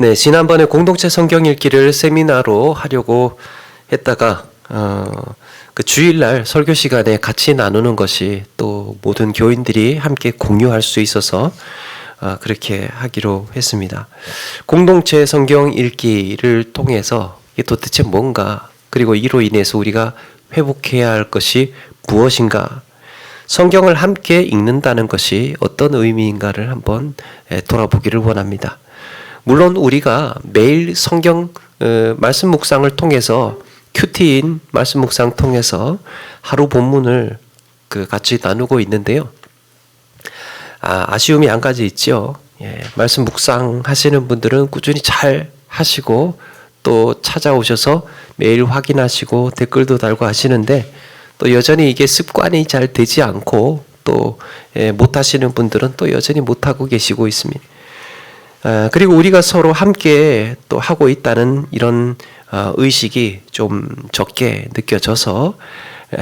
네, 지난번에 공동체 성경 읽기를 세미나로 하려고 했다가 그 주일날 설교 시간에 같이 나누는 것이 또 모든 교인들이 함께 공유할 수 있어서 그렇게 하기로 했습니다. 공동체 성경 읽기를 통해서 이게 도대체 뭔가, 그리고 이로 인해서 우리가 회복해야 할 것이 무엇인가, 성경을 함께 읽는다는 것이 어떤 의미인가를 한번 돌아보기를 원합니다. 물론 우리가 매일 성경 말씀 묵상을 통해서 큐티인 말씀 묵상 통해서 하루 본문을 같이 나누고 있는데요. 아쉬움이 한 가지 있죠. 말씀 묵상 하시는 분들은 꾸준히 잘 하시고 또 찾아오셔서 매일 확인하시고 댓글도 달고 하시는데 또 여전히 이게 습관이 잘 되지 않고 또 못 하시는 분들은 또 여전히 못 하고 계시고 있습니다. 그리고 우리가 서로 함께 또 하고 있다는 이런 의식이 좀 적게 느껴져서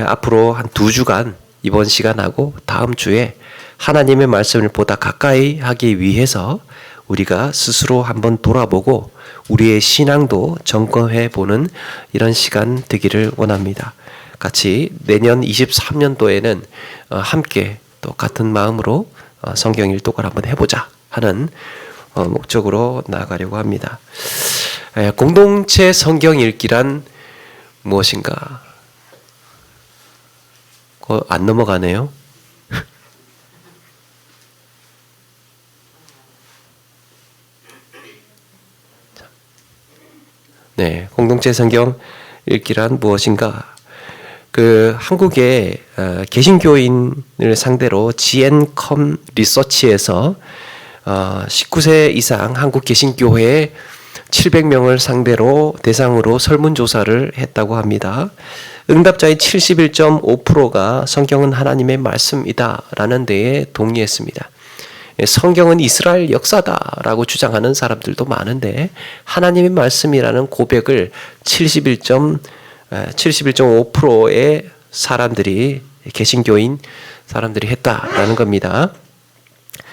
앞으로 한 2주간 이번 시간하고 다음 주에 하나님의 말씀을 보다 가까이 하기 위해서 우리가 스스로 한번 돌아보고 우리의 신앙도 점검해 보는 이런 시간 되기를 원합니다. 같이 내년 23년도에는 함께 또 같은 마음으로 성경 일독을 한번 해보자 하는 목적으로 나아가려고 합니다. 공동체 성경 읽기란 무엇인가? 안 넘어가네요. 네, 공동체 성경 읽기란 무엇인가? 한국의 개신교인을 상대로 GNCOM 리서치에서 19세 이상 한국 개신교회 700명을 상대로 대상으로 설문조사를 했다고 합니다. 응답자의 71.5%가 성경은 하나님의 말씀이다라는 데에 동의했습니다. 성경은 이스라엘 역사다라고 주장하는 사람들도 많은데 하나님의 말씀이라는 고백을 71.5%의 사람들이, 개신교인 사람들이 했다라는 겁니다.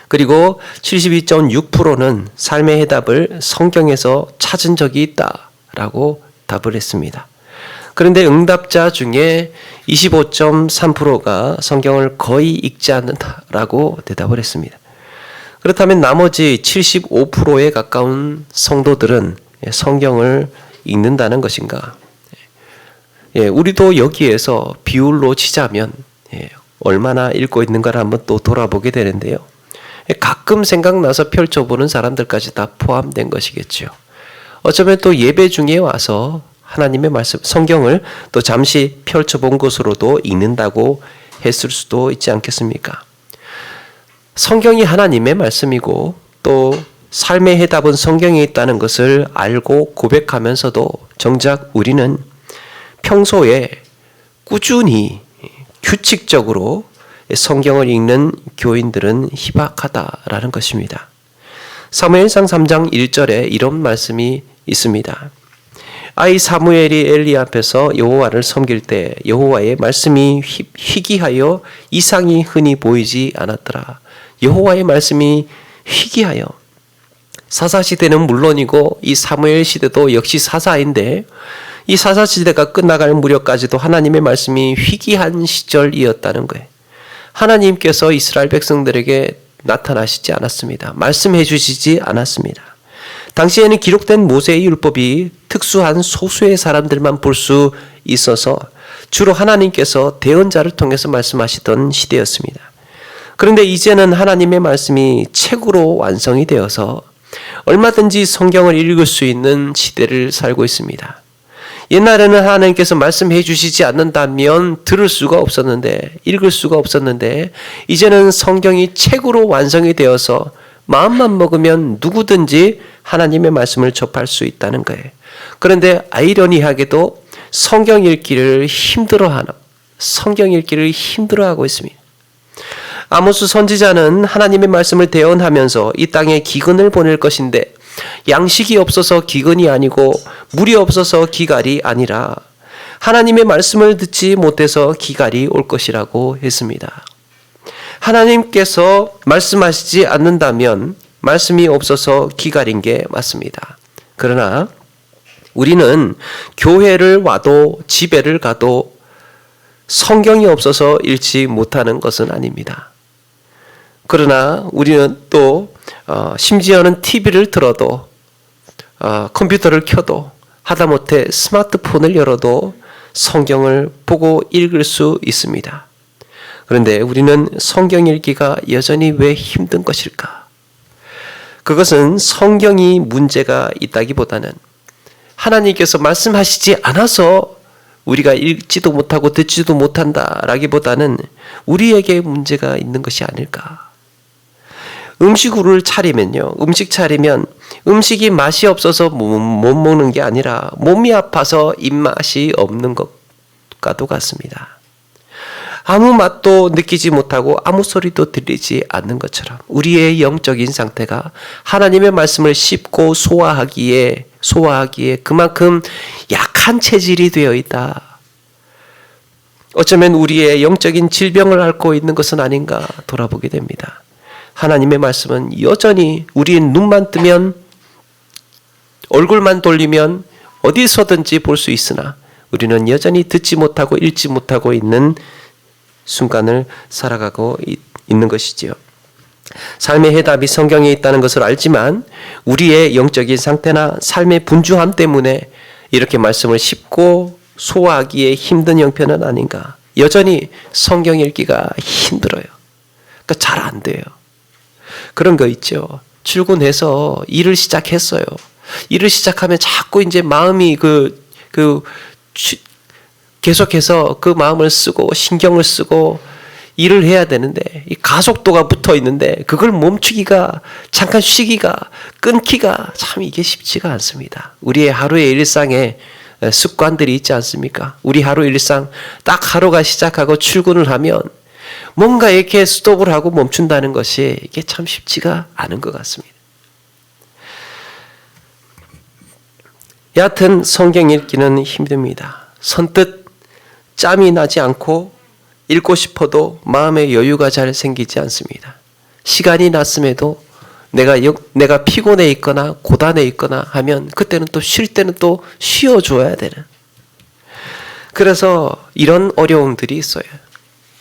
그리고 72.6%는 삶의 해답을 성경에서 찾은 적이 있다라고 답을 했습니다. 그런데 응답자 중에 25.3%가 성경을 거의 읽지 않는다라고 대답을 했습니다. 그렇다면 나머지 75%에 가까운 성도들은 성경을 읽는다는 것인가? 우리도 여기에서 비율로 치자면 얼마나 읽고 있는가를 한번 또 돌아보게 되는데요. 가끔 생각나서 펼쳐보는 사람들까지 다 포함된 것이겠죠. 어쩌면 또 예배 중에 와서 하나님의 말씀, 성경을 또 잠시 펼쳐본 것으로도 읽는다고 했을 수도 있지 않겠습니까? 성경이 하나님의 말씀이고 또 삶의 해답은 성경에 있다는 것을 알고 고백하면서도 정작 우리는 평소에 꾸준히 규칙적으로 성경을 읽는 교인들은 희박하다라는 것입니다. 사무엘상 3장 1절에 이런 말씀이 있습니다. 아이 사무엘이 엘리 앞에서 여호와를 섬길 때 여호와의 말씀이 희귀하여 이상이 흔히 보이지 않았더라. 여호와의 말씀이 희귀하여, 사사시대는 물론이고 이 사무엘 시대도 역시 사사인데 이 사사시대가 끝나갈 무렵까지도 하나님의 말씀이 희귀한 시절이었다는 거예요. 하나님께서 이스라엘 백성들에게 나타나시지 않았습니다. 말씀해 주시지 않았습니다. 당시에는 기록된 모세의 율법이 특수한 소수의 사람들만 볼 수 있어서 주로 하나님께서 대언자를 통해서 말씀하시던 시대였습니다. 그런데 이제는 하나님의 말씀이 책으로 완성이 되어서 얼마든지 성경을 읽을 수 있는 시대를 살고 있습니다. 옛날에는 하나님께서 말씀해 주시지 않는다면 들을 수가 없었는데, 읽을 수가 없었는데 이제는 성경이 책으로 완성이 되어서 마음만 먹으면 누구든지 하나님의 말씀을 접할 수 있다는 거예요. 그런데 아이러니하게도 성경 읽기를 힘들어하고 있습니다. 아모스 선지자는 하나님의 말씀을 대언하면서 이 땅에 기근을 보낼 것인데 양식이 없어서 기근이 아니고 물이 없어서 기갈이 아니라 하나님의 말씀을 듣지 못해서 기갈이 올 것이라고 했습니다. 하나님께서 말씀하시지 않는다면 말씀이 없어서 기갈인 게 맞습니다. 그러나 우리는 교회를 와도 집회를 가도 성경이 없어서 읽지 못하는 것은 아닙니다. 그러나 우리는 또 심지어는 TV를 틀어도 컴퓨터를 켜도 하다못해 스마트폰을 열어도 성경을 보고 읽을 수 있습니다. 그런데 우리는 성경 읽기가 여전히 왜 힘든 것일까? 그것은 성경이 문제가 있다기보다는 하나님께서 말씀하시지 않아서 우리가 읽지도 못하고 듣지도 못한다라기보다는 우리에게 문제가 있는 것이 아닐까? 음식을 차리면요. 음식 차리면 음식이 맛이 없어서 못 먹는 게 아니라 몸이 아파서 입맛이 없는 것과도 같습니다. 아무 맛도 느끼지 못하고 아무 소리도 들리지 않는 것처럼 우리의 영적인 상태가 하나님의 말씀을 씹고 소화하기에 그만큼 약한 체질이 되어 있다. 어쩌면 우리의 영적인 질병을 앓고 있는 것은 아닌가 돌아보게 됩니다. 하나님의 말씀은 여전히 우리의 눈만 뜨면 얼굴만 돌리면 어디서든지 볼 수 있으나 우리는 여전히 듣지 못하고 읽지 못하고 있는 순간을 살아가고 있는 것이지요. 삶의 해답이 성경에 있다는 것을 알지만 우리의 영적인 상태나 삶의 분주함 때문에 이렇게 말씀을 씹고 소화하기에 힘든 형편은 아닌가. 여전히 성경 읽기가 힘들어요. 그러니까 잘 안 돼요. 그런 거 있죠. 출근해서 일을 시작했어요. 일을 시작하면 자꾸 이제 마음이 계속해서 그 마음을 쓰고 신경을 쓰고 일을 해야 되는데 이 가속도가 붙어 있는데 그걸 멈추기가 잠깐 쉬기가 끊기가 참 이게 쉽지가 않습니다. 우리의 하루의 일상에 습관들이 있지 않습니까? 우리 하루 일상 딱 하루가 시작하고 출근을 하면 뭔가 이렇게 스톱을 하고 멈춘다는 것이 이게 참 쉽지가 않은 것 같습니다. 여하튼 성경 읽기는 힘듭니다. 선뜻 짬이 나지 않고 읽고 싶어도 마음의 여유가 잘 생기지 않습니다. 시간이 났음에도 내가 피곤해 있거나 고단해 있거나 하면 그때는 또 쉴 때는 또 쉬어줘야 되는. 그래서 이런 어려움들이 있어요.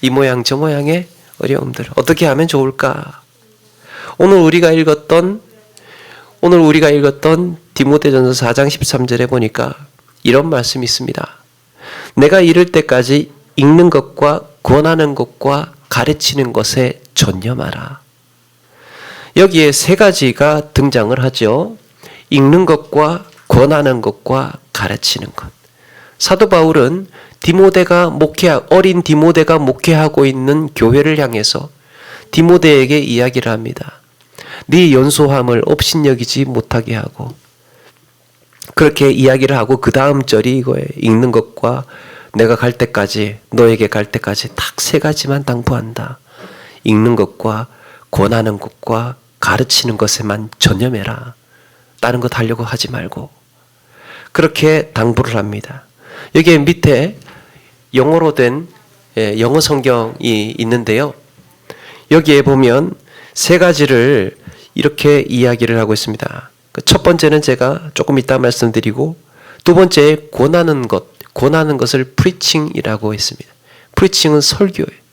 이 모양 저 모양의 어려움들 어떻게 하면 좋을까? 오늘 우리가 읽었던 디모데전서 4장 13절에 보니까 이런 말씀이 있습니다. 내가 이를 때까지 읽는 것과 권하는 것과 가르치는 것에 전념하라. 여기에 세 가지가 등장을 하죠. 읽는 것과 권하는 것과 가르치는 것. 사도 바울은 어린 디모데가 목회하고 있는 교회를 향해서 디모데에게 이야기를 합니다. 네 연소함을 업신여기지 못하게 하고 그렇게 이야기를 하고 그 다음 절이 이거예요. 읽는 것과 내가 갈 때까지 너에게 갈 때까지 딱 세 가지만 당부한다. 읽는 것과 권하는 것과 가르치는 것에만 전념해라. 다른 것 하려고 하지 말고 그렇게 당부를 합니다. 여기에 밑에 영어로 된 영어 성경이 있는데요. 여기에 보면 세 가지를 이렇게 이야기를 하고 있습니다. 첫 번째는 제가 조금 이따 말씀드리고 두 번째 권하는 것을 preaching이라고 했습니다. preaching은 설교예요.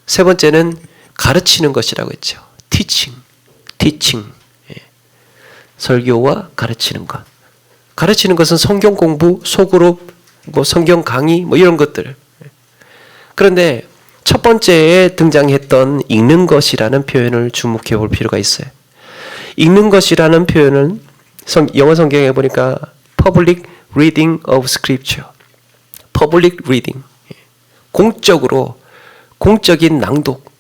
세 번째는 가르치는 것이라고 했죠. teaching. 설교와 가르치는 것. 가르치는 것은 성경 공부, 소그룹, 성경 강의, 이런 것들. 그런데 첫 번째에 등장했던 읽는 것이라는 표현을 주목해 볼 필요가 있어요. 읽는 것이라는 표현은 영어 성경에 보니까 public reading of scripture. public reading. 공적인 낭독,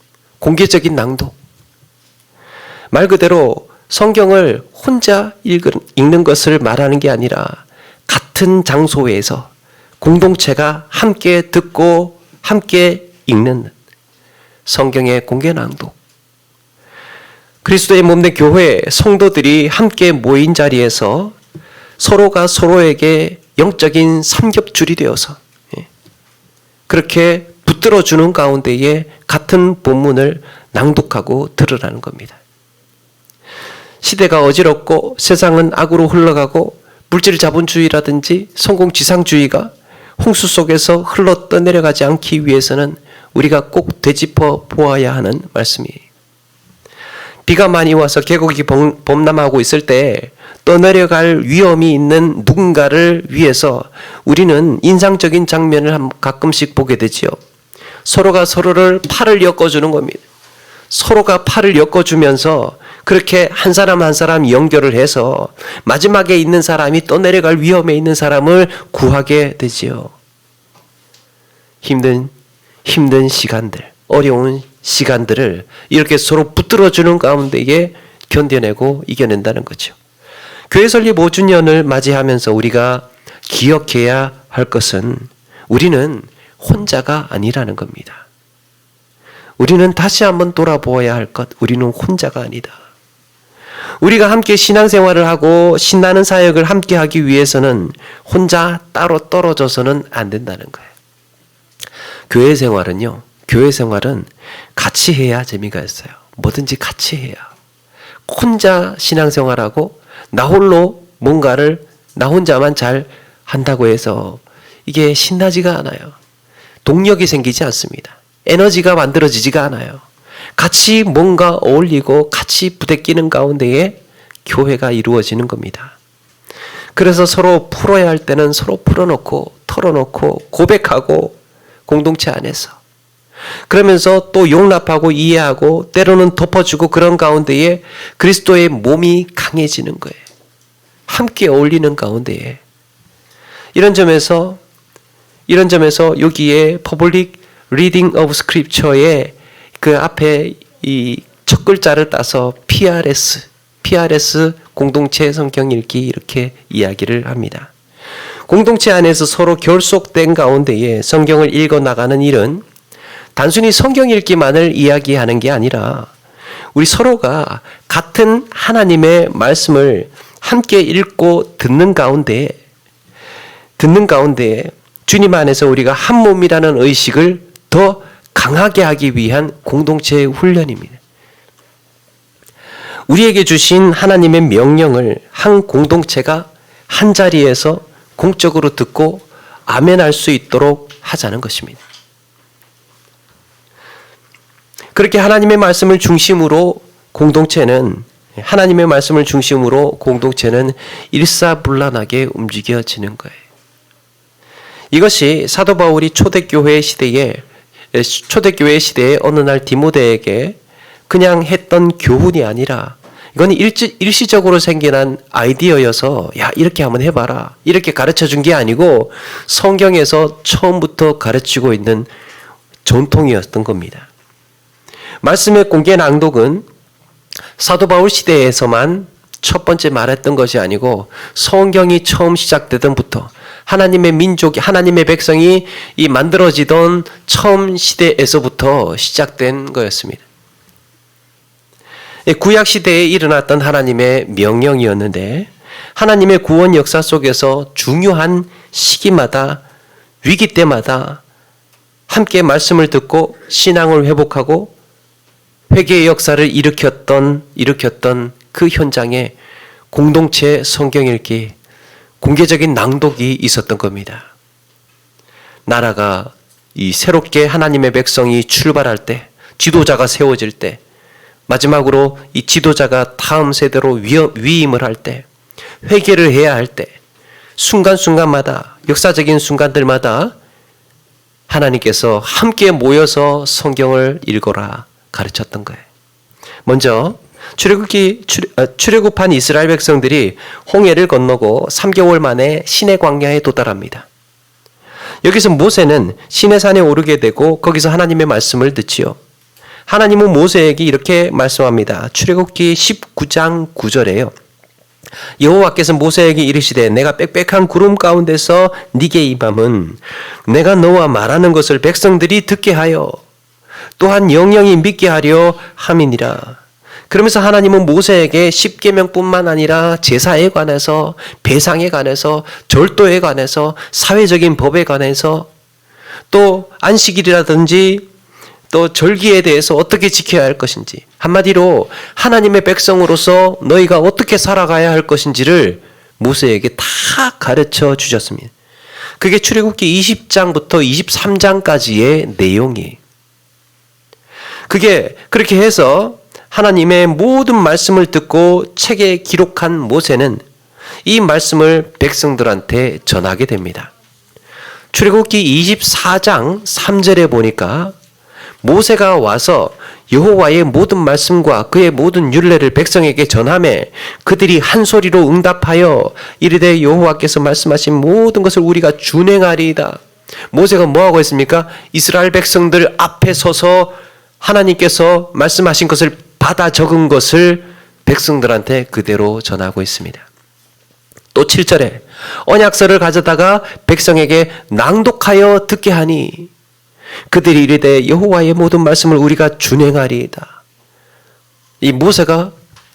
공개적인 낭독. 말 그대로 성경을 혼자 읽는 것을 말하는 게 아니라 같은 장소에서 공동체가 함께 듣고 함께 읽는 성경의 공개 낭독. 그리스도의 몸된 교회 성도들이 함께 모인 자리에서 서로가 서로에게 영적인 삼겹줄이 되어서 그렇게 붙들어주는 가운데에 같은 본문을 낭독하고 들으라는 겁니다. 시대가 어지럽고 세상은 악으로 흘러가고 물질 자본주의라든지 성공지상주의가 홍수 속에서 흘러 떠내려가지 않기 위해서는 우리가 꼭 되짚어 보아야 하는 말씀이에요. 비가 많이 와서 계곡이 범람하고 있을 때 떠내려갈 위험이 있는 누군가를 위해서 우리는 인상적인 장면을 가끔씩 보게 되지요. 서로가 서로를 팔을 엮어주는 겁니다. 서로가 팔을 엮어주면서 그렇게 한 사람 한 사람 연결을 해서 마지막에 있는 사람이 떠내려갈 위험에 있는 사람을 구하게 되지요. 힘든 시간들, 어려운 시간들을 이렇게 서로 붙들어주는 가운데에 견뎌내고 이겨낸다는 거죠. 교회 설립 5주년을 맞이하면서 우리가 기억해야 할 것은 우리는 혼자가 아니라는 겁니다. 우리는 다시 한번 돌아보아야 할 것, 우리는 혼자가 아니다. 우리가 함께 신앙생활을 하고 신나는 사역을 함께 하기 위해서는 혼자 따로 떨어져서는 안 된다는 거예요. 교회 생활은 같이 해야 재미가 있어요. 뭐든지 같이 해야. 혼자 신앙생활하고 나 홀로 뭔가를 나 혼자만 잘 한다고 해서 이게 신나지가 않아요. 동력이 생기지 않습니다. 에너지가 만들어지지가 않아요. 같이 뭔가 어울리고 같이 부대끼는 가운데에 교회가 이루어지는 겁니다. 그래서 서로 풀어야 할 때는 서로 풀어놓고 털어놓고 고백하고 공동체 안에서 그러면서 또 용납하고 이해하고 때로는 덮어주고 그런 가운데에 그리스도의 몸이 강해지는 거예요. 함께 어울리는 가운데에 이런 점에서 여기에 Public Reading of Scripture의 그 앞에 이 첫 글자를 따서 PRS 공동체 성경 읽기 이렇게 이야기를 합니다. 공동체 안에서 서로 결속된 가운데에 성경을 읽어 나가는 일은 단순히 성경 읽기만을 이야기하는 게 아니라 우리 서로가 같은 하나님의 말씀을 함께 읽고 듣는 가운데 주님 안에서 우리가 한 몸이라는 의식을 더 강하게 하기 위한 공동체의 훈련입니다. 우리에게 주신 하나님의 명령을 한 공동체가 한 자리에서 공적으로 듣고 아멘할 수 있도록 하자는 것입니다. 그렇게 하나님의 말씀을 중심으로 공동체는 일사불란하게 움직여지는 거예요. 이것이 사도 바울이 초대교회 시대에 어느 날 디모데에게 그냥 했던 교훈이 아니라 이건 일시적으로 생겨난 아이디어여서 야 이렇게 한번 해봐라 이렇게 가르쳐준 게 아니고 성경에서 처음부터 가르치고 있는 전통이었던 겁니다. 말씀의 공개 낭독은 사도 바울 시대에서만 첫 번째 말했던 것이 아니고 성경이 처음 시작되던부터 하나님의 민족, 하나님의 백성이 이 만들어지던 처음 시대에서부터 시작된 거였습니다. 구약 시대에 일어났던 하나님의 명령이었는데 하나님의 구원 역사 속에서 중요한 시기마다 위기 때마다 함께 말씀을 듣고 신앙을 회복하고 회개의 역사를 일으켰던 그 현장에 공동체 성경 읽기, 공개적인 낭독이 있었던 겁니다. 나라가 이 새롭게 하나님의 백성이 출발할 때, 지도자가 세워질 때, 마지막으로 이 지도자가 다음 세대로 위임을 할 때, 회개를 해야 할 때, 순간순간마다, 역사적인 순간들마다 하나님께서 함께 모여서 성경을 읽어라 가르쳤던 거예요. 먼저 출애굽한 이스라엘 백성들이 홍해를 건너고 3개월 만에 시내 광야에 도달합니다. 여기서 모세는 시내산에 오르게 되고 거기서 하나님의 말씀을 듣지요. 하나님은 모세에게 이렇게 말씀합니다. 출애굽기 19장 9절에요. 여호와께서 모세에게 이르시되 내가 빽빽한 구름 가운데서 네게 임함은 내가 너와 말하는 것을 백성들이 듣게 하여 또한 영영이 믿게 하려 함이니라. 그러면서 하나님은 모세에게 십계명뿐만 아니라 제사에 관해서, 배상에 관해서, 절도에 관해서, 사회적인 법에 관해서, 또 안식일이라든지 또 절기에 대해서 어떻게 지켜야 할 것인지, 한마디로 하나님의 백성으로서 너희가 어떻게 살아가야 할 것인지를 모세에게 다 가르쳐 주셨습니다. 그게 출애굽기 20장부터 23장까지의 내용이에요. 그게 그렇게 해서 하나님의 모든 말씀을 듣고 책에 기록한 모세는 이 말씀을 백성들한테 전하게 됩니다. 출애굽기 24장 3절에 보니까 모세가 와서 여호와의 모든 말씀과 그의 모든 율례를 백성에게 전하매 그들이 한 소리로 응답하여 이르되 여호와께서 말씀하신 모든 것을 우리가 준행하리이다. 모세가 뭐하고 있습니까? 이스라엘 백성들 앞에 서서 하나님께서 말씀하신 것을 받아 적은 것을 백성들한테 그대로 전하고 있습니다. 또 7절에 언약서를 가져다가 백성에게 낭독하여 듣게 하니 그들이 이르되 여호와의 모든 말씀을 우리가 준행하리이다. 이 모세가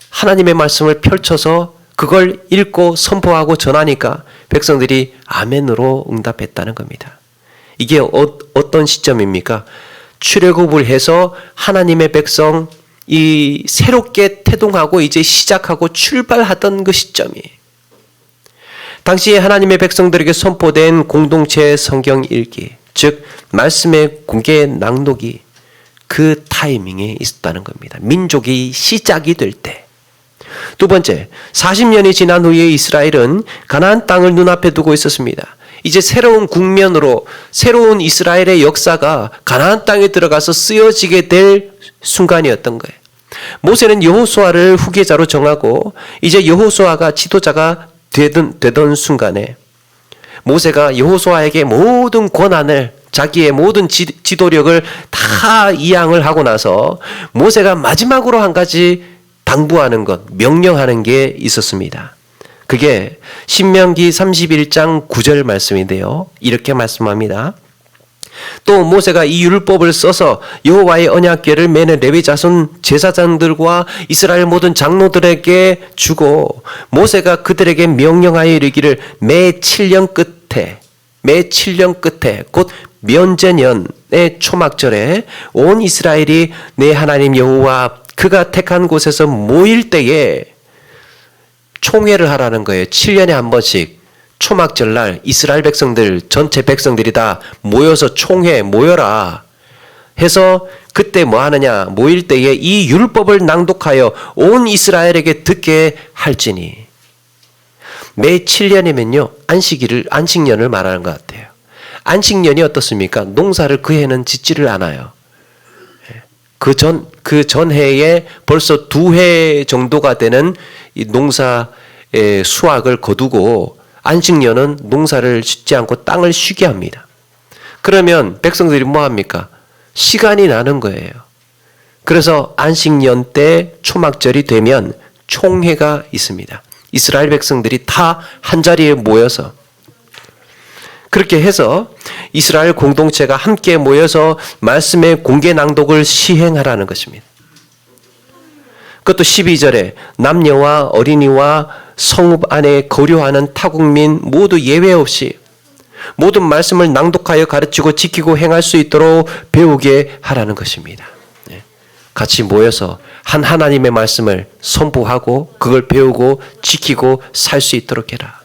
하나님의 말씀을 펼쳐서 그걸 읽고 선포하고 전하니까 백성들이 아멘으로 응답했다는 겁니다. 이게 어떤 시점입니까? 출애굽을 해서 하나님의 백성 이 새롭게 태동하고 이제 시작하고 출발하던 그 시점이에요. 당시에 하나님의 백성들에게 선포된 공동체 성경 읽기, 즉 말씀의 공개 낭독이 그 타이밍에 있었다는 겁니다. 민족이 시작이 될 때. 두 번째, 40년이 지난 후에 이스라엘은 가나안 땅을 눈앞에 두고 있었습니다. 이제 새로운 국면으로 새로운 이스라엘의 역사가 가나안 땅에 들어가서 쓰여지게 될 순간이었던 거예요. 모세는 여호수아를 후계자로 정하고 이제 여호수아가 지도자가 되던 순간에 모세가 여호수아에게 모든 권한을 자기의 모든 지도력을 다 이양을 하고 나서 모세가 마지막으로 한 가지 당부하는 것, 명령하는 게 있었습니다. 그게 신명기 31장 9절 말씀인데요. 이렇게 말씀합니다. 또 모세가 이 율법을 써서 여호와의 언약궤를 매는 레위 자손 제사장들과 이스라엘 모든 장로들에게 주고 모세가 그들에게 명령하여 이르기를 매 7년 끝에 곧 면제년의 초막절에 온 이스라엘이 내 하나님 여호와 그가 택한 곳에서 모일 때에 총회를 하라는 거예요. 7년에 한 번씩 초막절날 이스라엘 백성들 전체 백성들이 다 모여서 총회 모여라 해서 그때 뭐 하느냐, 모일 때에 이 율법을 낭독하여 온 이스라엘에게 듣게 할지니. 매 7년이면요 안식년을 말하는 것 같아요. 안식년이 어떻습니까? 농사를 그 해는 짓지를 않아요. 그 전 해에 벌써 2해 정도가 되는 이 농사의 수확을 거두고 안식년은 농사를 짓지 않고 땅을 쉬게 합니다. 그러면 백성들이 뭐 합니까? 시간이 나는 거예요. 그래서 안식년 때 초막절이 되면 총회가 있습니다. 이스라엘 백성들이 다 한자리에 모여서 그렇게 해서 이스라엘 공동체가 함께 모여서 말씀의 공개 낭독을 시행하라는 것입니다. 그것도 12절에 남녀와 어린이와 성읍 안에 거류하는 타국민 모두 예외 없이 모든 말씀을 낭독하여 가르치고 지키고 행할 수 있도록 배우게 하라는 것입니다. 같이 모여서 하나님의 말씀을 선포하고 그걸 배우고 지키고 살 수 있도록 해라.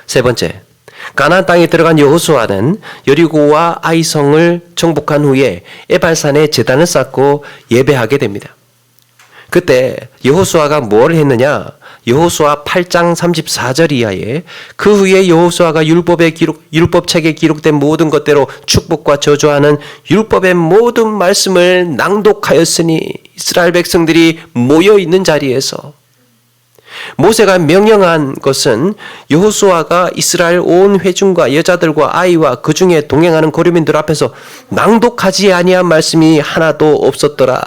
세 번째, 가나안 땅에 들어간 여호수아는 여리고와 아이성을 정복한 후에 에발산에 제단을 쌓고 예배하게 됩니다. 그때 여호수아가 뭘 했느냐? 여호수아 8장 34절 이하에 그 후에 여호수아가 율법책에 기록된 모든 것대로 축복과 저주하는 율법의 모든 말씀을 낭독하였으니 이스라엘 백성들이 모여 있는 자리에서 모세가 명령한 것은 여호수아가 이스라엘 온 회중과 여자들과 아이와 그 중에 동행하는 거류민들 앞에서 낭독하지 아니한 말씀이 하나도 없었더라.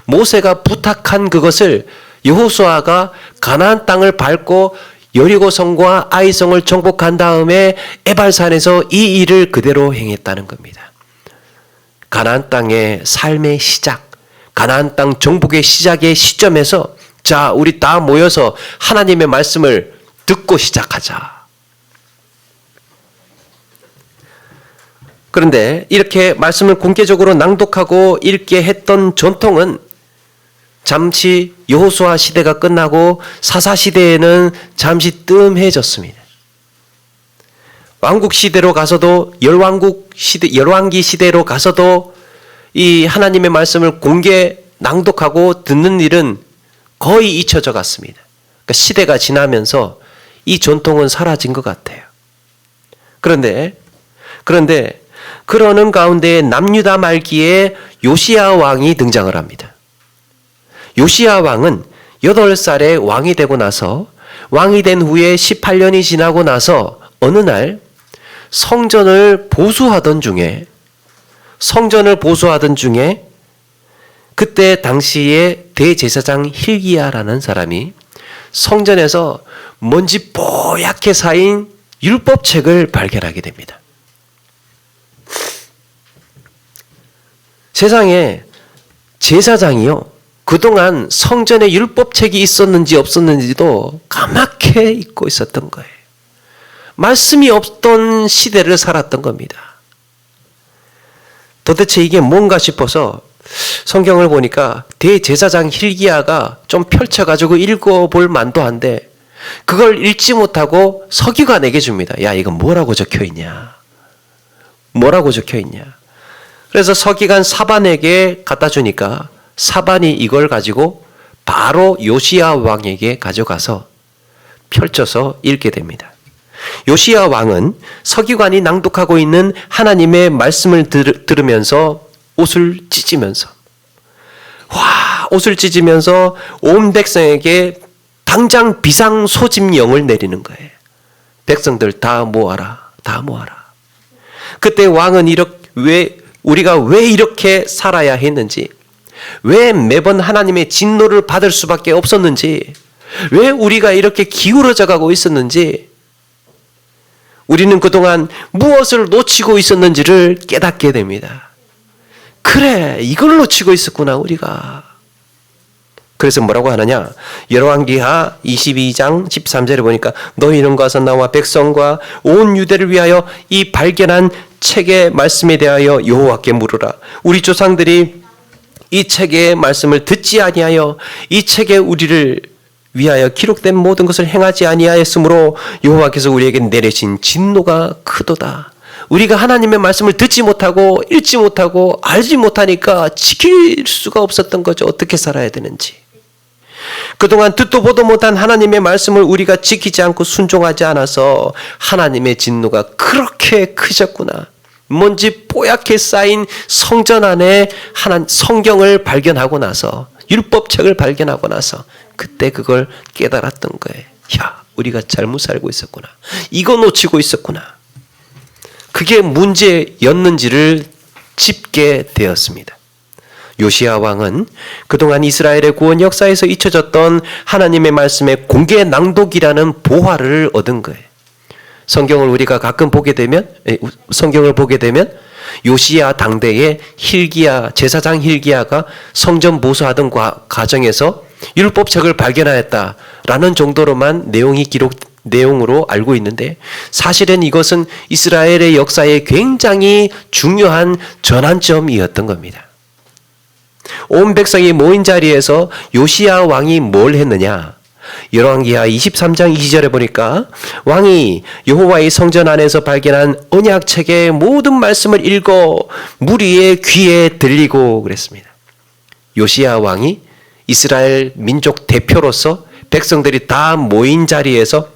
모세가 부탁한 그것을 여호수아가 가나안 땅을 밟고 여리고성과 아이성을 정복한 다음에 에발산에서 이 일을 그대로 행했다는 겁니다. 가나안 땅의 삶의 시작, 가나안 땅 정복의 시작의 시점에서 자, 우리 다 모여서 하나님의 말씀을 듣고 시작하자. 그런데 이렇게 말씀을 공개적으로 낭독하고 읽게 했던 전통은 잠시 여호수아 시대가 끝나고 사사 시대에는 잠시 뜸해졌습니다. 왕국 시대로 가서도 열왕기 시대로 가서도 이 하나님의 말씀을 공개 낭독하고 듣는 일은 거의 잊혀져 갔습니다. 그러니까 시대가 지나면서 이 전통은 사라진 것 같아요. 그런데 그러는 가운데 남유다 말기에 요시야 왕이 등장을 합니다. 요시야 왕은 8살에 왕이 되고 나서 왕이 된 후에 18년이 지나고 나서 어느 날 성전을 보수하던 중에 그때 당시에 대제사장 힐기야라는 사람이 성전에서 먼지 뽀얗게 쌓인 율법책을 발견하게 됩니다. 세상에 제사장이요, 그동안 성전에 율법책이 있었는지 없었는지도 까맣게 잊고 있었던 거예요. 말씀이 없던 시대를 살았던 겁니다. 도대체 이게 뭔가 싶어서 성경을 보니까 대제사장 힐기야가 좀 펼쳐가지고 읽어볼 만도 한데 그걸 읽지 못하고 서기관에게 줍니다. 야, 이거 뭐라고 적혀있냐? 그래서 서기관 사반에게 갖다 주니까 사반이 이걸 가지고 바로 요시야 왕에게 가져가서 펼쳐서 읽게 됩니다. 요시야 왕은 서기관이 낭독하고 있는 하나님의 말씀을 들으면서 옷을 찢으면서 온 백성에게 당장 비상소집령을 내리는 거예요. 백성들 다 모아라. 그때 왕은 우리가 왜 이렇게 살아야 했는지, 왜 매번 하나님의 진노를 받을 수밖에 없었는지, 왜 우리가 이렇게 기울어져 가고 있었는지, 우리는 그동안 무엇을 놓치고 있었는지를 깨닫게 됩니다. 그래, 이걸 놓치고 있었구나 우리가. 그래서 뭐라고 하느냐? 열왕기하 22장 13절에 보니까 너희는 가서 나와 백성과 온 유대를 위하여 이 발견한 책의 말씀에 대하여 여호와께 물으라. 우리 조상들이 이 책의 말씀을 듣지 아니하여 이 책에 우리를 위하여 기록된 모든 것을 행하지 아니하였으므로 여호와께서 우리에게 내리신 진노가 크도다. 우리가 하나님의 말씀을 듣지 못하고 읽지 못하고 알지 못하니까 지킬 수가 없었던 거죠. 어떻게 살아야 되는지. 그동안 듣도 보도 못한 하나님의 말씀을 우리가 지키지 않고 순종하지 않아서 하나님의 진노가 그렇게 크셨구나. 먼지 뽀얗게 쌓인 성전 안에 성경을 발견하고 나서, 율법책을 발견하고 나서 그때 그걸 깨달았던 거예요. 야, 우리가 잘못 살고 있었구나. 이거 놓치고 있었구나. 그게 문제였는지를 짚게 되었습니다. 요시야 왕은 그동안 이스라엘의 구원 역사에서 잊혀졌던 하나님의 말씀의 공개 낭독이라는 보화를 얻은 거예요. 성경을 우리가 가끔 보게 되면 요시야 당대의 제사장 힐기야가 성전 보수하던 과정에서 율법책을 발견하였다라는 정도로만 내용으로 알고 있는데, 사실은 이것은 이스라엘의 역사에 굉장히 중요한 전환점이었던 겁니다. 온 백성이 모인 자리에서 요시야 왕이 뭘 했느냐? 열왕기하 23장 2절에 보니까 왕이 여호와의 성전 안에서 발견한 언약책의 모든 말씀을 읽어 무리의 귀에 들리고 그랬습니다. 요시야 왕이 이스라엘 민족 대표로서 백성들이 다 모인 자리에서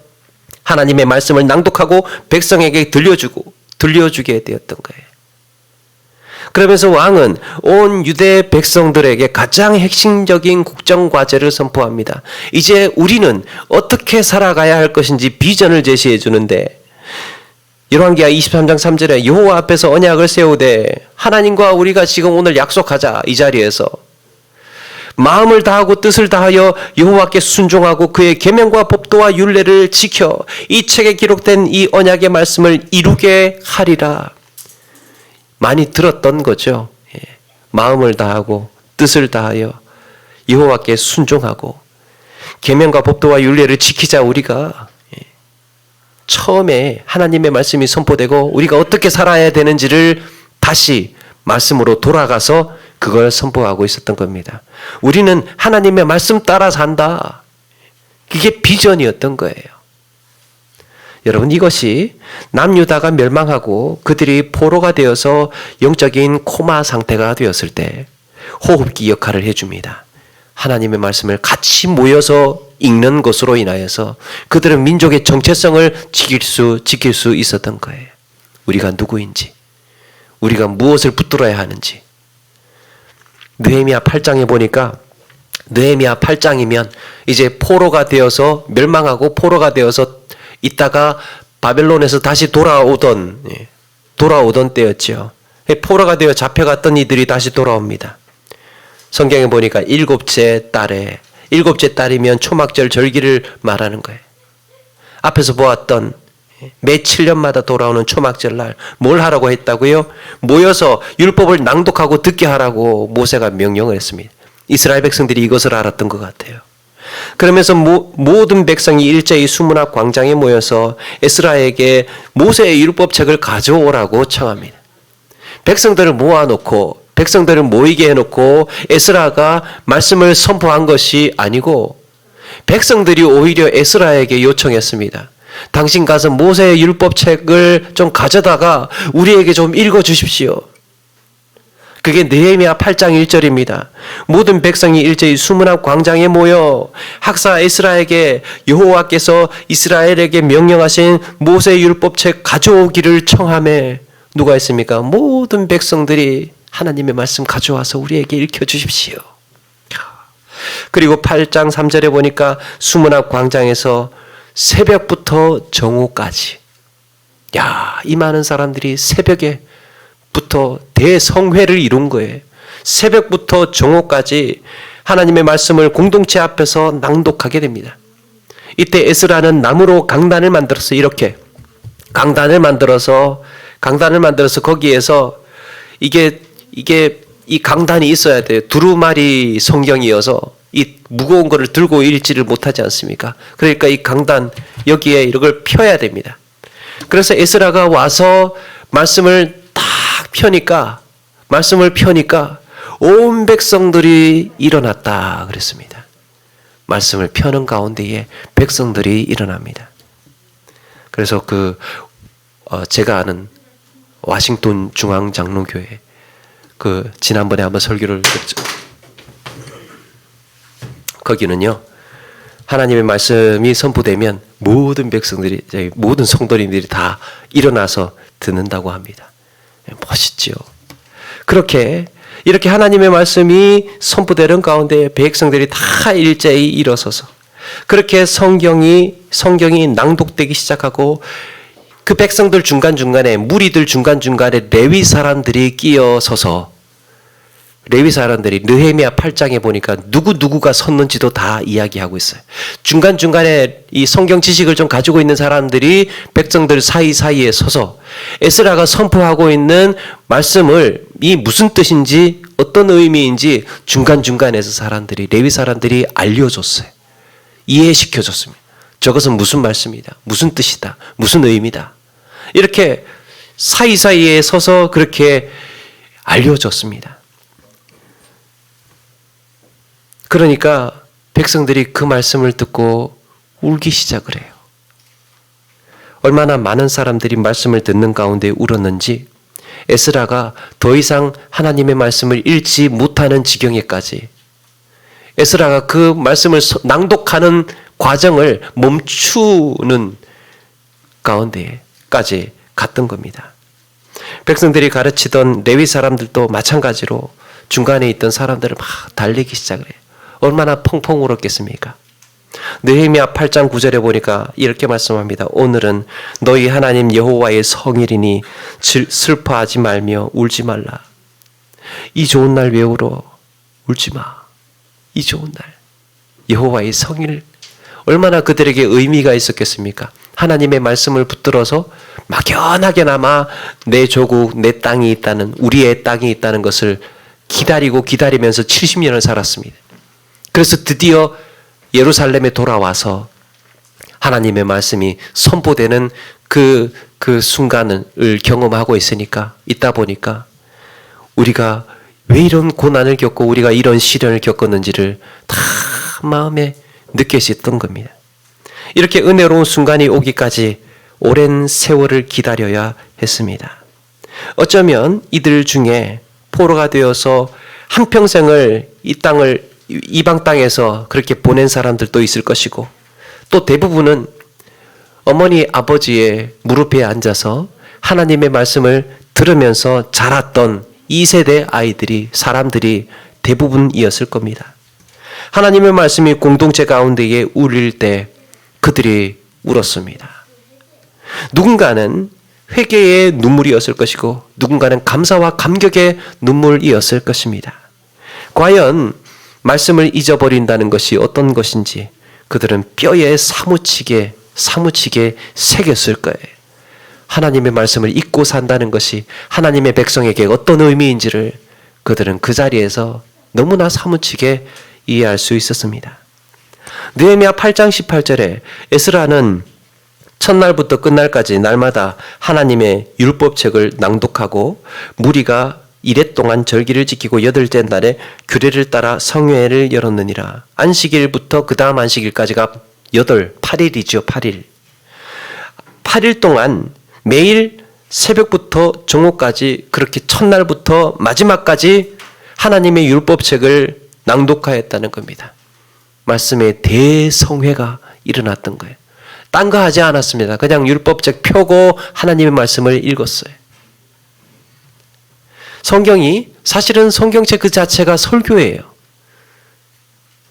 하나님의 말씀을 낭독하고 백성에게 들려주게 되었던 거예요. 그러면서 왕은 온 유대 백성들에게 가장 핵심적인 국정과제를 선포합니다. 이제 우리는 어떻게 살아가야 할 것인지 비전을 제시해 주는데, 열왕기하 23장 3절에 여호와 앞에서 언약을 세우되 하나님과 우리가 지금 오늘 약속하자. 이 자리에서 마음을 다하고 뜻을 다하여 여호와께 순종하고 그의 계명과 법도와 율례를 지켜 이 책에 기록된 이 언약의 말씀을 이루게 하리라. 많이 들었던 거죠. 마음을 다하고 뜻을 다하여 여호와께 순종하고 계명과 법도와 율례를 지키자 우리가. 처음에 하나님의 말씀이 선포되고 우리가 어떻게 살아야 되는지를 다시 말씀으로 돌아가서 그걸 선포하고 있었던 겁니다. 우리는 하나님의 말씀 따라 산다. 그게 비전이었던 거예요. 여러분, 이것이 남유다가 멸망하고 그들이 포로가 되어서 영적인 코마 상태가 되었을 때 호흡기 역할을 해줍니다. 하나님의 말씀을 같이 모여서 읽는 것으로 인하여서 그들은 민족의 정체성을 지킬 수 있었던 거예요. 우리가 누구인지, 우리가 무엇을 붙들어야 하는지. 느헤미야 8장에 보니까 느헤미야 8장이면 이제 포로가 되어서 멸망하고 포로가 되어서 있다가 바벨론에서 다시 돌아오던 때였죠. 포로가 되어 잡혀갔던 이들이 다시 돌아옵니다. 성경에 보니까 일곱째 딸이면 초막절 절기를 말하는 거예요. 앞에서 보았던 매 7년마다 돌아오는 초막절 날 뭘 하라고 했다고요? 모여서 율법을 낭독하고 듣게 하라고 모세가 명령을 했습니다. 이스라엘 백성들이 이것을 알았던 것 같아요. 그러면서 모든 백성이 일제히 수문학 광장에 모여서 에스라에게 모세의 율법책을 가져오라고 청합니다. 백성들을 모이게 해놓고 에스라가 말씀을 선포한 것이 아니고 백성들이 오히려 에스라에게 요청했습니다. 당신 가서 모세의 율법책을 좀 가져다가 우리에게 좀 읽어주십시오. 그게 느헤미야 8장 1절입니다. 모든 백성이 일제히 수문학 광장에 모여 학사 에스라에게 여호와께서 이스라엘에게 명령하신 모세의 율법책 가져오기를 청하매 누가 했습니까? 모든 백성들이 하나님의 말씀 가져와서 우리에게 읽혀주십시오. 그리고 8장 3절에 보니까 수문학 광장에서 새벽부터 정오까지 이 많은 사람들이 새벽에부터 대성회를 이룬 거예요. 새벽부터 정오까지 하나님의 말씀을 공동체 앞에서 낭독하게 됩니다. 이때 에스라는 나무로 강단을 만들어서 이렇게 강단을 만들어서 거기에서 이게 이 강단이 있어야 돼요. 두루마리 성경이어서 이 무거운 거를 들고 읽지를 못하지 않습니까? 그러니까 이 강단 여기에 이걸 펴야 됩니다. 그래서 에스라가 와서 말씀을 펴니까 온 백성들이 일어났다 그랬습니다. 말씀을 펴는 가운데에 백성들이 일어납니다. 그래서 제가 아는 워싱턴 중앙장로교회 지난번에 한번 설교를 했죠. 거기는요, 하나님의 말씀이 선포되면 모든 백성들이, 모든 성도님들이 다 일어나서 듣는다고 합니다. 멋있지요. 이렇게 하나님의 말씀이 선포되는 가운데 백성들이 다 일제히 일어서서 그렇게 성경이 낭독되기 시작하고 그 백성들 중간중간에 무리들 중간중간에 레위 사람들이 끼어서서 레위 사람들이 느헤미야 8장에 보니까 누구가 섰는지도 다 이야기하고 있어요. 중간중간에 이 성경 지식을 좀 가지고 있는 사람들이 백성들 사이사이에 서서 에스라가 선포하고 있는 말씀을 이 무슨 뜻인지 어떤 의미인지 중간중간에서 레위 사람들이 알려줬어요. 이해시켜줬습니다. 저것은 무슨 말씀이다. 무슨 뜻이다. 무슨 의미다. 이렇게 사이사이에 서서 그렇게 알려줬습니다. 그러니까 백성들이 그 말씀을 듣고 울기 시작을 해요. 얼마나 많은 사람들이 말씀을 듣는 가운데 울었는지 에스라가 더 이상 하나님의 말씀을 읽지 못하는 지경에까지 에스라가 그 말씀을 낭독하는 과정을 멈추는 가운데까지 갔던 겁니다. 백성들이 가르치던 레위 사람들도 마찬가지로 중간에 있던 사람들을 막 달리기 시작을 해요. 얼마나 펑펑 울었겠습니까? 느헤미야 8장 9절에 보니까 이렇게 말씀합니다. 오늘은 너희 하나님 여호와의 성일이니 슬퍼하지 말며 울지 말라. 이 좋은 날 왜 울어? 울지 마. 이 좋은 날. 여호와의 성일. 얼마나 그들에게 의미가 있었겠습니까? 하나님의 말씀을 붙들어서 막연하게나마 내 조국, 내 땅이 있다는, 우리의 땅이 있다는 것을 기다리면서 70년을 살았습니다. 그래서 드디어 예루살렘에 돌아와서 하나님의 말씀이 선포되는 그 순간을 경험하고 있다 보니까 우리가 왜 이런 고난을 겪고 우리가 이런 시련을 겪었는지를 다 마음에 느낄 수 있던 겁니다. 이렇게 은혜로운 순간이 오기까지 오랜 세월을 기다려야 했습니다. 어쩌면 이들 중에 포로가 되어서 한평생을 이방 땅에서 그렇게 보낸 사람들도 있을 것이고, 또 대부분은 어머니 아버지의 무릎에 앉아서 하나님의 말씀을 들으면서 자랐던 2세대 사람들이 대부분이었을 겁니다. 하나님의 말씀이 공동체 가운데에 울릴 때 그들이 울었습니다. 누군가는 회개의 눈물이었을 것이고 누군가는 감사와 감격의 눈물이었을 것입니다. 과연 말씀을 잊어버린다는 것이 어떤 것인지 그들은 뼈에 사무치게 새겼을 거예요. 하나님의 말씀을 잊고 산다는 것이 하나님의 백성에게 어떤 의미인지를 그들은 그 자리에서 너무나 사무치게 이해할 수 있었습니다. 느헤미야 8장 18절에 에스라는 첫날부터 끝날까지 날마다 하나님의 율법책을 낭독하고 무리가 이레 동안 절기를 지키고 8째 날에 규례를 따라 성회를 열었느니라. 안식일부터 그 다음 안식일까지가 8일이죠. 8일. 8일 동안 매일 새벽부터 정오까지 그렇게 첫날부터 마지막까지 하나님의 율법책을 낭독하였다는 겁니다. 말씀의 대성회가 일어났던 거예요. 딴 거 하지 않았습니다. 그냥 율법책 펴고 하나님의 말씀을 읽었어요. 성경이 사실은 성경책 그 자체가 설교예요.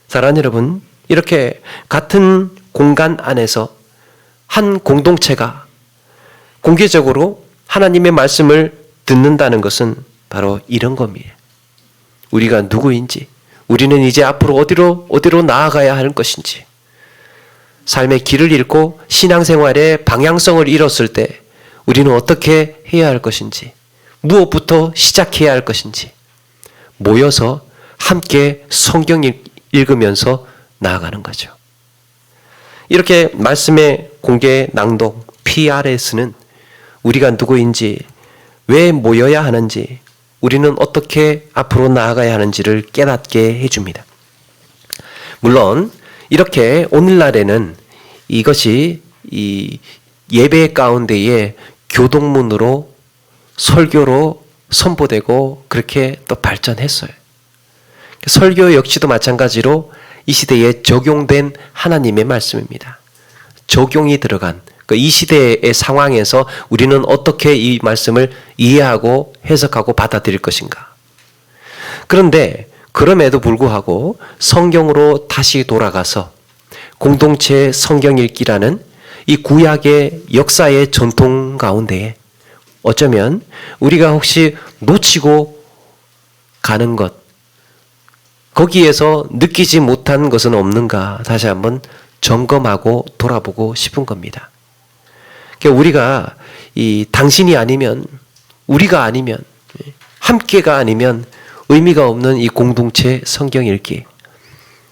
사랑하는 여러분, 이렇게 같은 공간 안에서 한 공동체가 공개적으로 하나님의 말씀을 듣는다는 것은 바로 이런 겁니다. 우리가 누구인지, 우리는 이제 앞으로 어디로 나아가야 하는 것인지, 삶의 길을 잃고 신앙생활의 방향성을 잃었을 때 우리는 어떻게 해야 할 것인지, 무엇부터 시작해야 할 것인지 모여서 함께 성경 읽으면서 나아가는 거죠. 이렇게 말씀의 공개 낭독 PRS는 우리가 누구인지, 왜 모여야 하는지, 우리는 어떻게 앞으로 나아가야 하는지를 깨닫게 해줍니다. 물론 이렇게 오늘날에는 이것이 이 예배 가운데에 교동문으로 설교로 선포되고 그렇게 또 발전했어요. 설교 역시도 마찬가지로 이 시대에 적용된 하나님의 말씀입니다. 적용이 들어간 이 시대의 상황에서 우리는 어떻게 이 말씀을 이해하고 해석하고 받아들일 것인가. 그런데 그럼에도 불구하고 성경으로 다시 돌아가서 공동체 성경 읽기라는 이 구약의 역사의 전통 가운데에 어쩌면 우리가 혹시 놓치고 가는 것, 거기에서 느끼지 못한 것은 없는가 다시 한번 점검하고 돌아보고 싶은 겁니다. 우리가 이 당신이 아니면, 우리가 아니면, 함께가 아니면 의미가 없는 이 공동체 성경 읽기.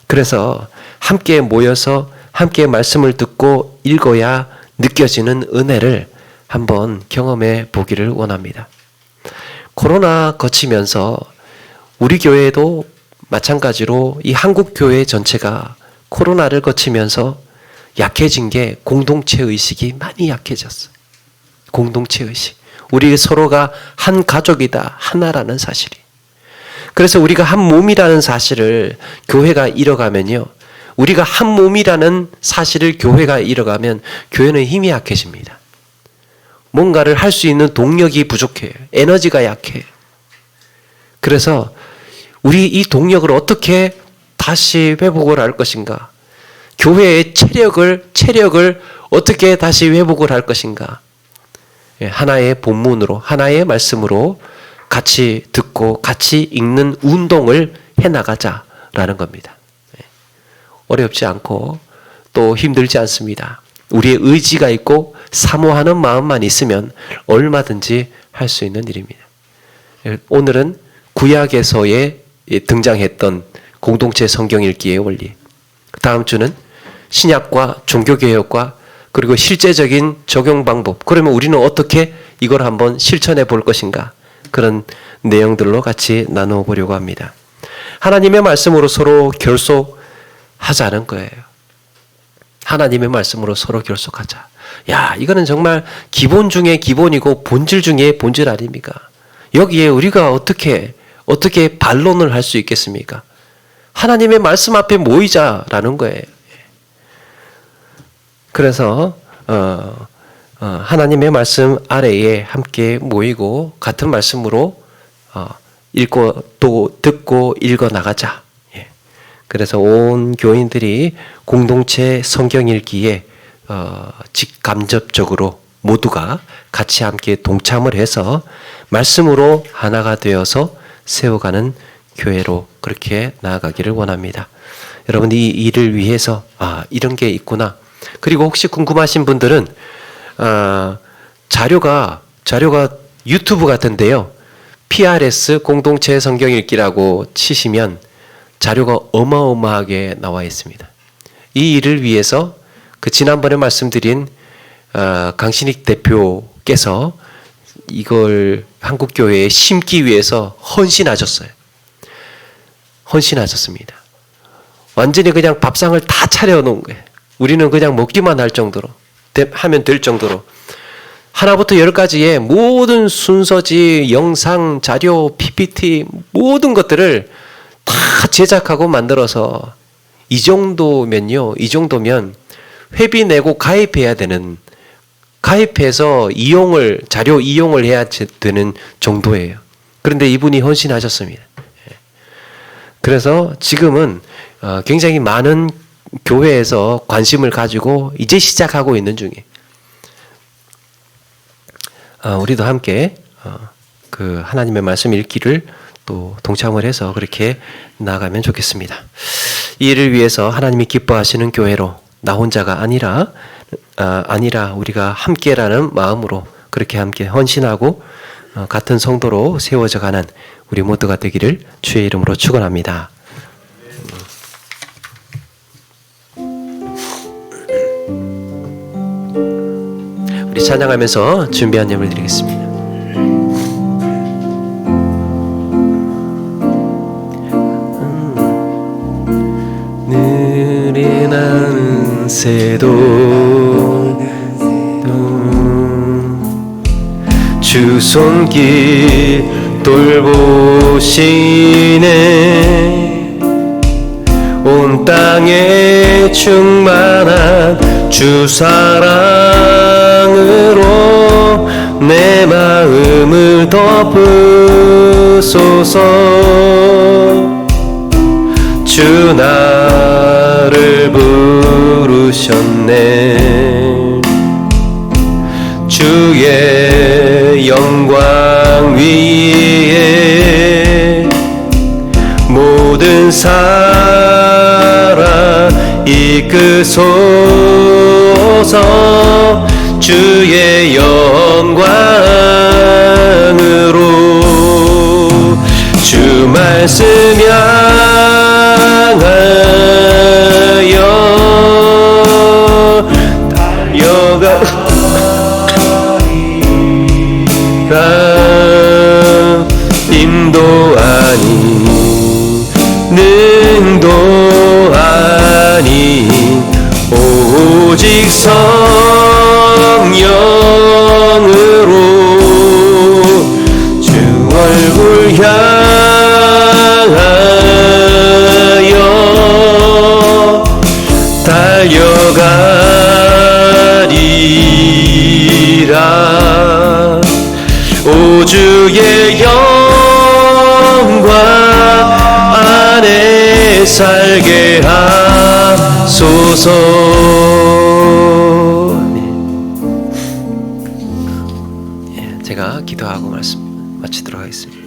그래서 함께 모여서 함께 말씀을 듣고 읽어야 느껴지는 은혜를 한번 경험해 보기를 원합니다. 코로나 거치면서 우리 교회도 마찬가지로 이 한국 교회 전체가 코로나를 거치면서 약해진 게 공동체 의식이 많이 약해졌어요. 공동체 의식. 우리 서로가 한 가족이다, 하나라는 사실이. 그래서 우리가 한 몸이라는 사실을 교회가 잃어가면요. 우리가 한 몸이라는 사실을 교회가 잃어가면 교회는 힘이 약해집니다. 뭔가를 할 수 있는 동력이 부족해요. 에너지가 약해요. 그래서 우리 이 동력을 어떻게 다시 회복을 할 것인가? 교회의 체력을 어떻게 다시 회복을 할 것인가? 하나의 본문으로, 하나의 말씀으로 같이 듣고 같이 읽는 운동을 해나가자라는 겁니다. 어렵지 않고 또 힘들지 않습니다. 우리의 의지가 있고 사모하는 마음만 있으면 얼마든지 할 수 있는 일입니다. 오늘은 구약에서의 등장했던 공동체 성경 읽기의 원리, 다음 주는 신약과 종교개혁과 그리고 실제적인 적용 방법, 그러면 우리는 어떻게 이걸 한번 실천해 볼 것인가, 그런 내용들로 같이 나누어 보려고 합니다. 하나님의 말씀으로 서로 결속하자는 거예요. 하나님의 말씀으로 서로 결속하자. 야, 이거는 정말 기본 중에 기본이고 본질 중에 본질 아닙니까? 여기에 우리가 어떻게 반론을 할 수 있겠습니까? 하나님의 말씀 앞에 모이자라는 거예요. 그래서 하나님의 말씀 아래에 함께 모이고 같은 말씀으로 읽고 또 듣고 읽어 나가자. 그래서 온 교인들이 공동체 성경 읽기에 직간접적으로 모두가 같이 함께 동참을 해서 말씀으로 하나가 되어서 세워가는 교회로 그렇게 나아가기를 원합니다. 여러분, 이 일을 위해서 이런 게 있구나. 그리고 혹시 궁금하신 분들은 자료가 유튜브 같은데요. PRS 공동체 성경 읽기라고 치시면 자료가 어마어마하게 나와 있습니다. 이 일을 위해서 지난번에 말씀드린 강신익 대표께서 이걸 한국교회에 심기 위해서 헌신하셨습니다. 완전히 그냥 밥상을 다 차려놓은 거예요. 우리는 그냥 먹기만 할 정도로, 하면 될 정도로 하나부터 10까지의 모든 순서지, 영상, 자료, PPT 모든 것들을 다 제작하고 만들어서 이 정도면 회비 내고 가입해야 되는, 가입해서 자료 이용을 해야 되는 정도예요. 그런데 이분이 헌신하셨습니다. 그래서 지금은 굉장히 많은 교회에서 관심을 가지고 이제 시작하고 있는 중이에요. 우리도 함께 하나님의 말씀 읽기를 또 동참을 해서 그렇게 나아가면 좋겠습니다. 이 일을 위해서 하나님이 기뻐하시는 교회로, 나 혼자가 아니라 우리가 함께라는 마음으로 그렇게 함께 헌신하고 같은 성도로 세워져 가는 우리 모두가 되기를 주의 이름으로 축원합니다. 우리 찬양하면서 준비한 예물 드리겠습니다. 느리나는 새도 주 손길 돌보시네. 온 땅에 충만한 주 사랑으로 내 마음을 덮으소서. 주 나를 부르셨네. 주의 영광 위에 모든 사랑 이끄소서. 주의 영광으로 주 말씀 향하여 달려가 힘도 아닌 능도 아닌 오직 성령으로 주 얼굴 향하여 달려가리라. 오 주의 영광 안에 살게 하소서. 제가 기도하고 말씀 마치도록 하겠습니다.